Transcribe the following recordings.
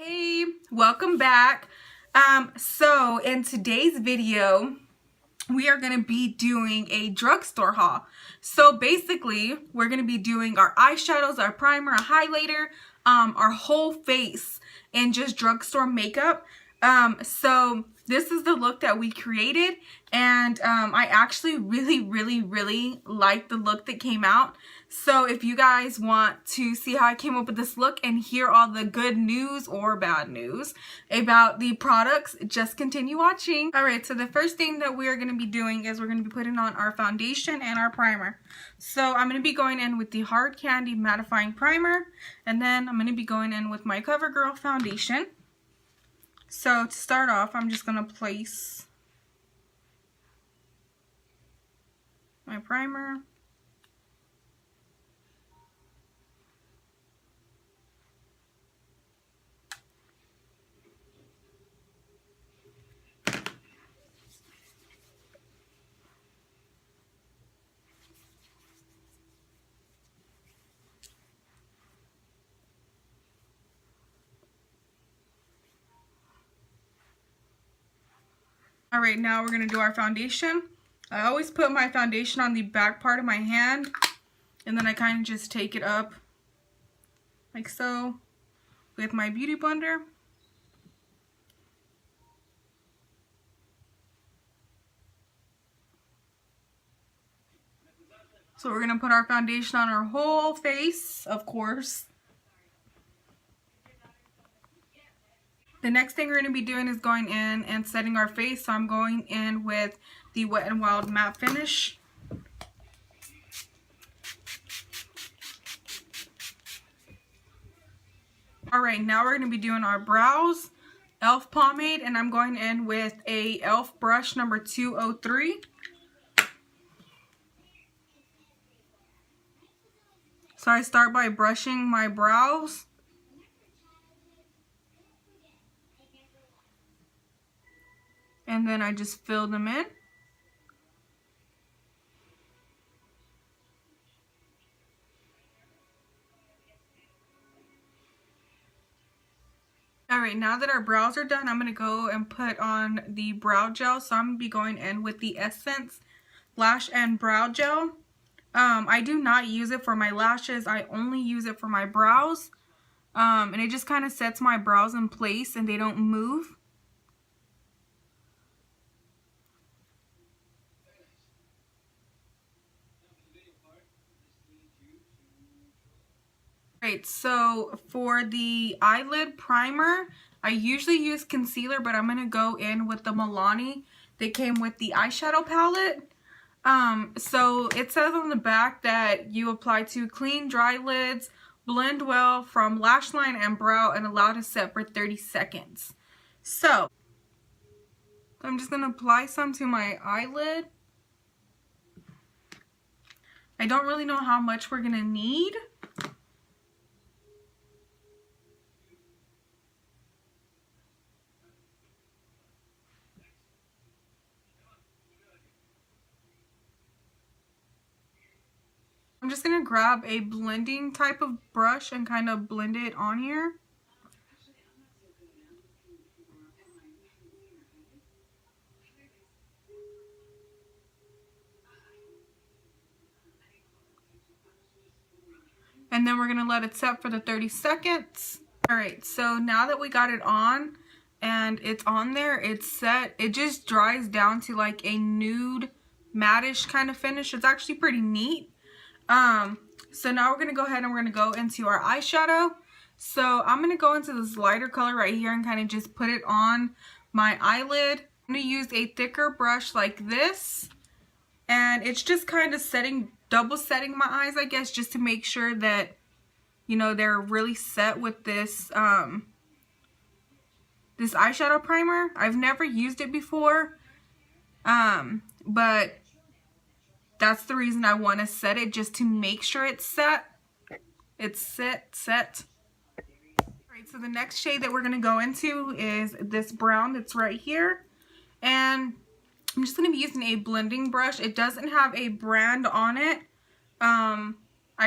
Hey, welcome back. So in today's video, we are going to be doing a drugstore haul. So basically, we're going to be doing our eyeshadows, our primer, a highlighter, our whole face in just drugstore makeup. So this is the look that we created, and I actually really like the look that came out. So if you guys want to see how I came up with this look and hear all the good news or bad news about the products, just continue watching. Alright, so the first thing that we are going to be doing is we're going to be putting on our foundation and our primer. So I'm going to be going in with the Hard Candy Mattifying Primer, and then I'm going to be going in with my CoverGirl foundation. So to start off, I'm just going to place my primer. Alright, now we're going to do our foundation. I always put my foundation on the back part of my hand, and then I kind of just take it up like so with my beauty blender. So we're going to put our foundation on our whole face, of course. The next thing we're going to be doing is going in and setting our face. So I'm going in with the Wet n Wild Matte Finish. Alright, now we're going to be doing our brows. E.L.F Pomade, and I'm going in with a E.L.F brush number 203. So I start by brushing my brows. And then I just fill them in. Alright, now that our brows are done, I'm going to go and put on the brow gel. So I'm going to be going in with the Essence Lash and Brow Gel. I do not use it for my lashes. I only use it for my brows. And it just kind of sets my brows in place and they don't move. Alright, so for the eyelid primer, I usually use concealer, but I'm going to go in with the Milani. They came with the eyeshadow palette. So it says on the back that you apply to clean, dry lids, blend well from lash line and brow, and allow to set for 30 seconds. So I'm just going to apply some to my eyelid. I don't really know how much we're going to need. I'm just going to grab a blending type of brush and kind of blend it on here. And then we're going to let it set for the 30 seconds. Alright, so now that we got it on and it's on there, it's set, it just dries down to like a nude matte-ish kind of finish. It's actually pretty neat. So now we're going to go ahead and we're going to go into our eyeshadow. So I'm going to go into this lighter color right here and kind of just put it on my eyelid. I'm going to use a thicker brush like this. And it's just kind of double setting my eyes, I guess, just to make sure that, you know, they're really set with this, this eyeshadow primer. I've never used it before, but that's the reason I want to set it, just to make sure it's set. It's set. Alright, so the next shade that we're going to go into is this brown that's right here. And I'm just going to be using a blending brush. It doesn't have a brand on it. I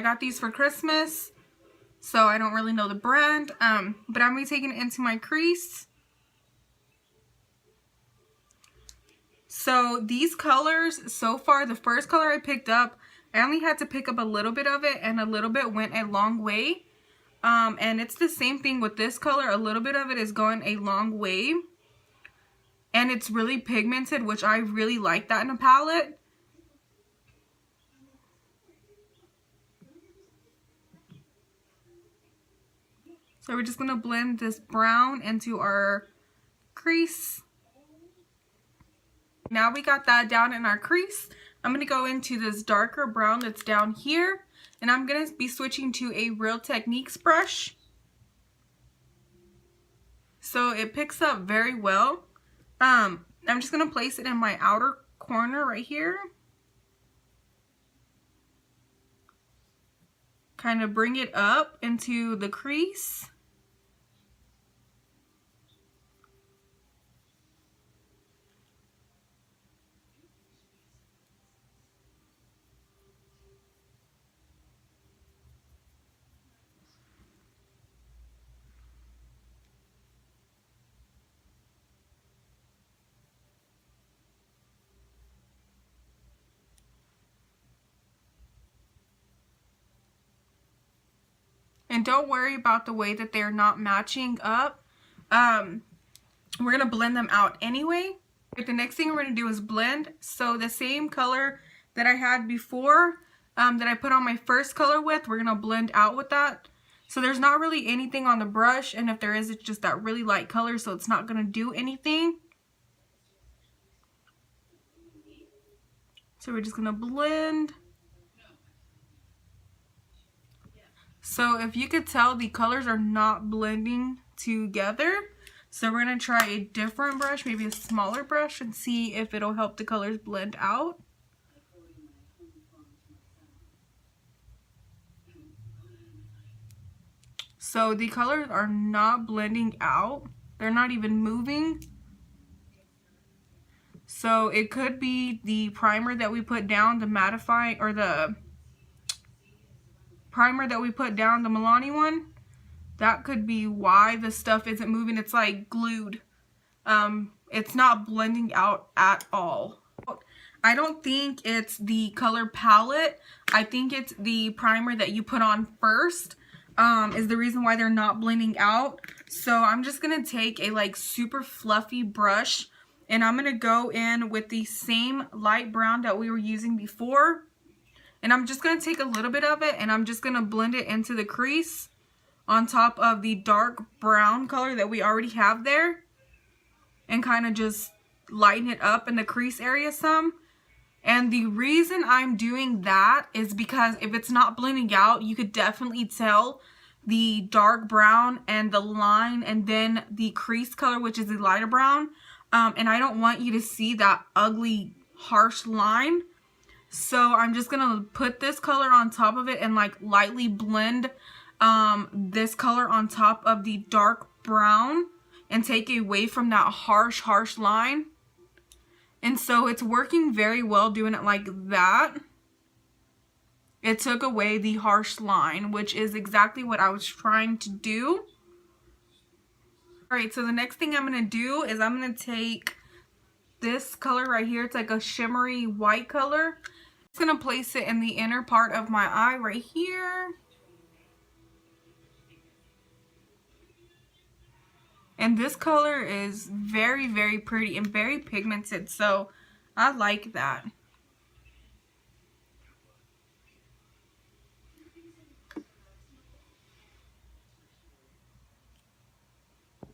got these for Christmas. so I don't really know the brand, but I'm going to be taking it into my crease. So these colors, so far, the first color I picked up, I only had to pick up a little bit of it, and a little bit went a long way. And it's the same thing with this color. A little bit of it is going a long way. And it's really pigmented, which I really like that in a palette. So we're just going to blend this brown into our crease. Now we got that down in our crease. I'm going to go into this darker brown that's down here. And I'm going to be switching to a Real Techniques brush. So it picks up very well. I'm just going to place it in my outer corner right here. Kind of bring it up into the crease. And don't worry about the way that they're not matching up. We're going to blend them out anyway. But the next thing we're going to do is blend. So the same color that I had before, that I put on my first color with, we're going to blend out with that. So there's not really anything on the brush. And if there is, it's just that really light color. So it's not going to do anything. So we're just going to blend. So if you could tell, the colors are not blending together. So we're going to try a different brush, maybe a smaller brush, and see if it'll help the colors blend out. So the colors are not blending out. They're not even moving. So it could be the primer that we put down, the mattifying, or the primer that we put down, the Milani one. That could be why the stuff isn't moving. It's like glued. It's not blending out at all. I don't think it's the color palette. I think it's the primer that you put on first is the reason why they're not blending out. So I'm just going to take a like super fluffy brush, and I'm going to go in with the same light brown that we were using before. And I'm just going to take a little bit of it, and I'm just going to blend it into the crease on top of the dark brown color that we already have there. And kind of just lighten it up in the crease area some. And the reason I'm doing that is because if it's not blending out, you could definitely tell the dark brown and the line and then the crease color, which is the lighter brown. And I don't want you to see that ugly, harsh line. So I'm just going to put this color on top of it and like lightly blend this color on top of the dark brown and take away from that harsh line. And so it's working very well doing it like that. It took away the harsh line, which is exactly what I was trying to do. Alright, so the next thing I'm going to do is I'm going to take this color right here. It's like a shimmery white color. I'm going to place it in the inner part of my eye right here. And this color is very, very pretty and very pigmented, so I like that.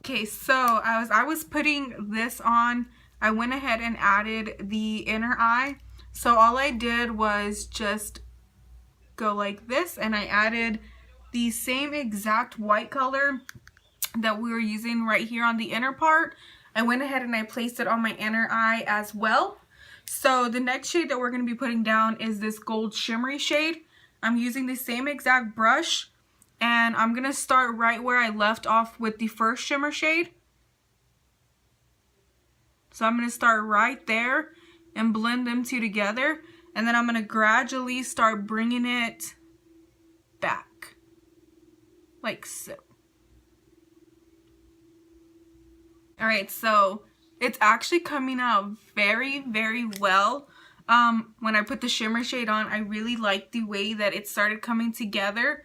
Okay, so as I was putting this on, I went ahead and added the inner eye. So all I did was just go like this, and I added the same exact white color that we were using right here on the inner part. I went ahead and I placed it on my inner eye as well. So the next shade that we're going to be putting down is this gold shimmery shade. I'm using the same exact brush, and I'm going to start right where I left off with the first shimmer shade. So I'm going to start right there and blend them two together, and then I'm going to gradually start bringing it back. like so. Alright, so it's actually coming out very, very well. When I put the shimmer shade on, I really like the way that it started coming together.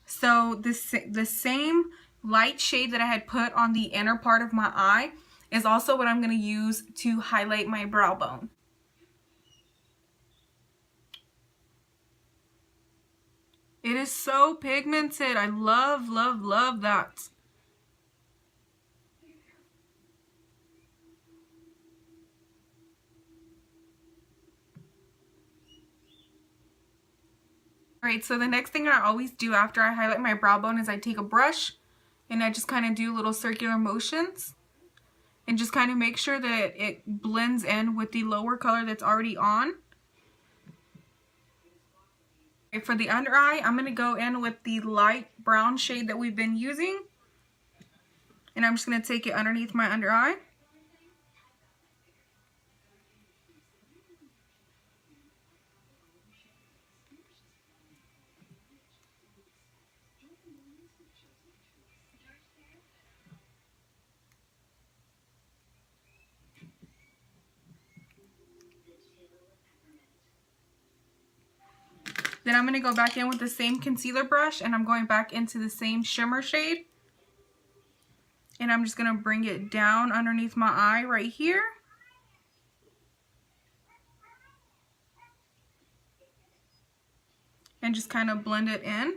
So the same light shade that I had put on the inner part of my eye is also what I'm going to use to highlight my brow bone. It is so pigmented. I love, love, love that. Alright, so the next thing I always do after I highlight my brow bone is I take a brush and I just kind of do little circular motions and just kind of make sure that it blends in with the lower color that's already on. For the under eye, I'm going to go in with the light brown shade that we've been using. And I'm just going to take it underneath my under eye. Then I'm going to go back in with the same concealer brush and I'm going back into the same shimmer shade. And I'm just going to bring it down underneath my eye right here. And just kind of blend it in.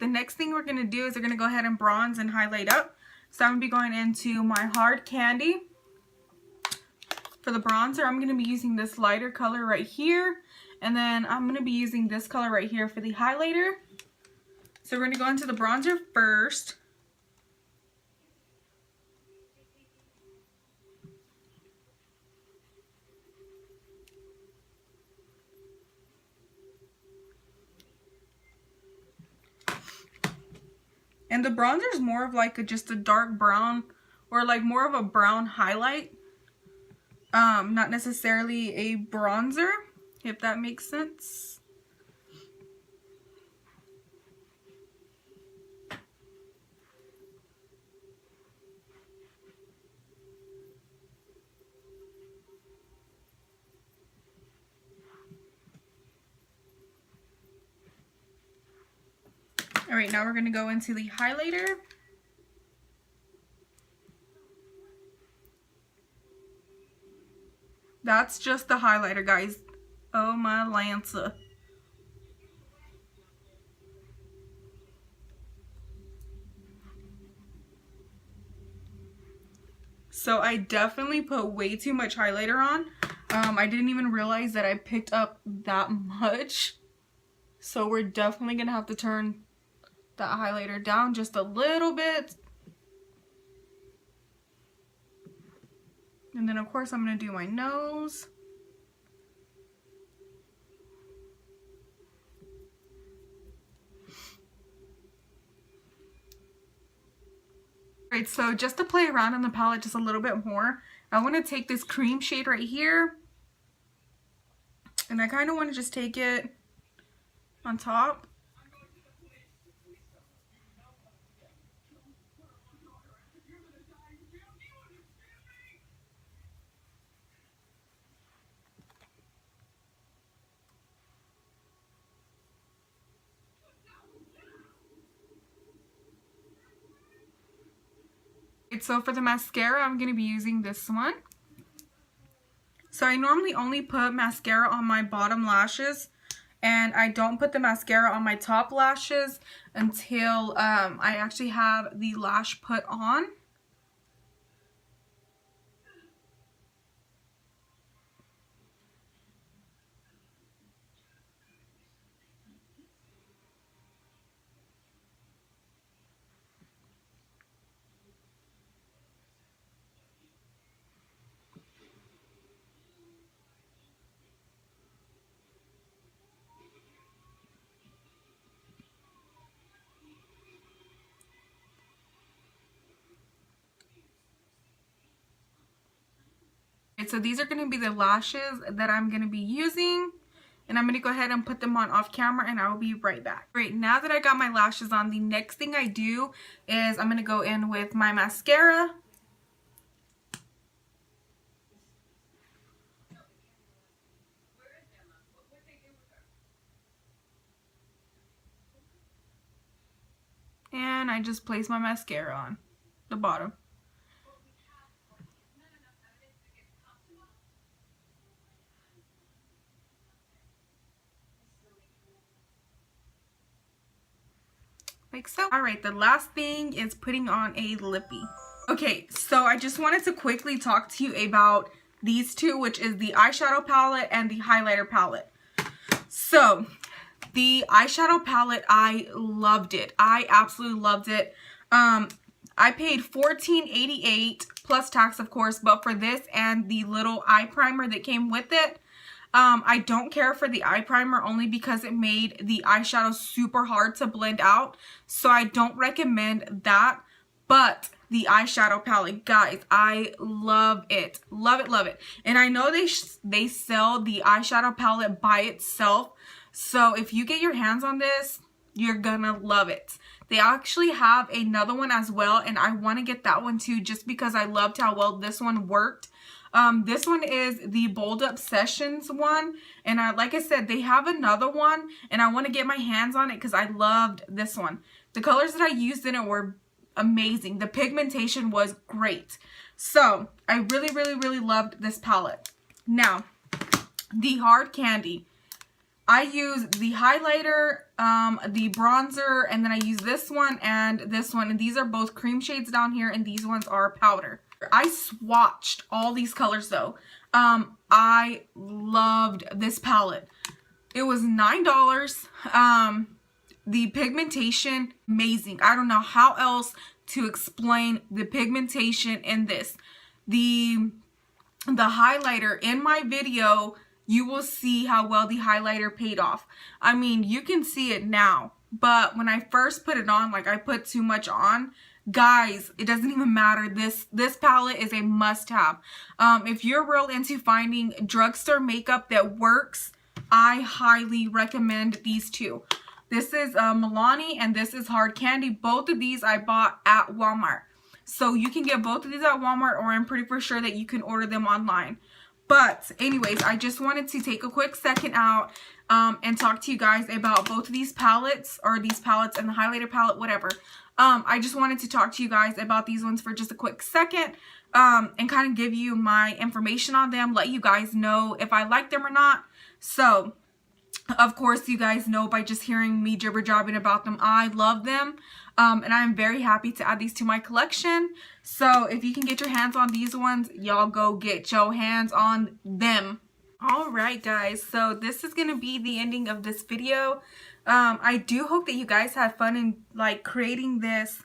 The next thing we're going to do is we're going to go ahead and bronze and highlight up. So I'm going to be going into my hard candy. For the bronzer, I'm going to be using this lighter color right here. And then I'm going to be using this color right here for the highlighter. So we're going to go into the bronzer first. And the bronzer is more of like just a dark brown or like more of a brown highlight. Not necessarily a bronzer, if that makes sense. Alright, now we're going to go into the highlighter. That's just the highlighter, guys. Oh my Lanza. So I definitely put way too much highlighter on. I didn't even realize that I picked up that much. So we're definitely going to have to turn that highlighter down just a little bit. And then of course I'm going to do my nose. Alright, so just to play around on the palette just a little bit more, I want to take this cream shade right here. And I kind of want to just take it on top. So for the mascara, I'm going to be using this one. So I normally only put mascara on my bottom lashes, and I don't put the mascara on my top lashes until I actually have the lash put on. Alright, so these are going to be the lashes that I'm going to be using. And I'm going to go ahead and put them on off camera and I will be right back. Alright, now that I got my lashes on, the next thing I do is I'm going to go in with my mascara. And I just place my mascara on the bottom. Like so. Alright, the last thing is putting on a lippie. Okay, so I just wanted to quickly talk to you about these two, which is the eyeshadow palette and the highlighter palette. So, the eyeshadow palette, I loved it. I absolutely loved it. I paid $14.88 plus tax, of course, but for this and the little eye primer that came with it, I don't care for the eye primer only because it made the eyeshadow super hard to blend out. So I don't recommend that. But the eyeshadow palette, guys, I love it. Love it, love it. And I know they sell the eyeshadow palette by itself. So if you get your hands on this, you're gonna love it. They actually have another one as well, and I want to get that one too just because I loved how well this one worked. This one is the Bold Up Sessions one, and like I said, they have another one, and I want to get my hands on it because I loved this one. The colors that I used in it were amazing. The pigmentation was great. So, I really, really, really loved this palette. Now, the hard candy. I use the highlighter, the bronzer, and then I use this one and this one. And these are both cream shades down here, and these ones are powder. I swatched all these colors though. I loved this palette. It was $9. The pigmentation, amazing. I don't know how else to explain the pigmentation in this. The highlighter in my video, you will see how well the highlighter paid off. I mean, you can see it now, but when I first put it on, like I put too much on. Guys, it doesn't even matter. This palette is a must-have. If you're real into finding drugstore makeup that works, I highly recommend these two. This is Milani and this is Hard Candy. Both of these I bought at Walmart. So you can get both of these at Walmart, or I'm pretty for sure that you can order them online. But anyways, I just wanted to take a quick second out and talk to you guys about both of these palettes, or these palettes and the highlighter palette, whatever. I just wanted to talk to you guys about these ones for just a quick second and kind of give you my information on them, let you guys know if I like them or not. So, of course, you guys know by just hearing me jibber-jabbing about them, I love them. And I'm very happy to add these to my collection. So, if you can get your hands on these ones, y'all go get your hands on them. Alright guys, so this is going to be the ending of this video. I do hope that you guys had fun in like creating this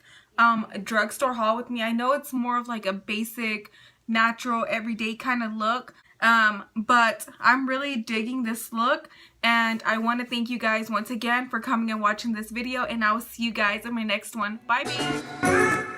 drugstore haul with me. I know it's more of like a basic, natural, everyday kind of look. But I'm really digging this look, and I want to thank you guys once again for coming and watching this video, and I will see you guys in my next one. Bye, baby.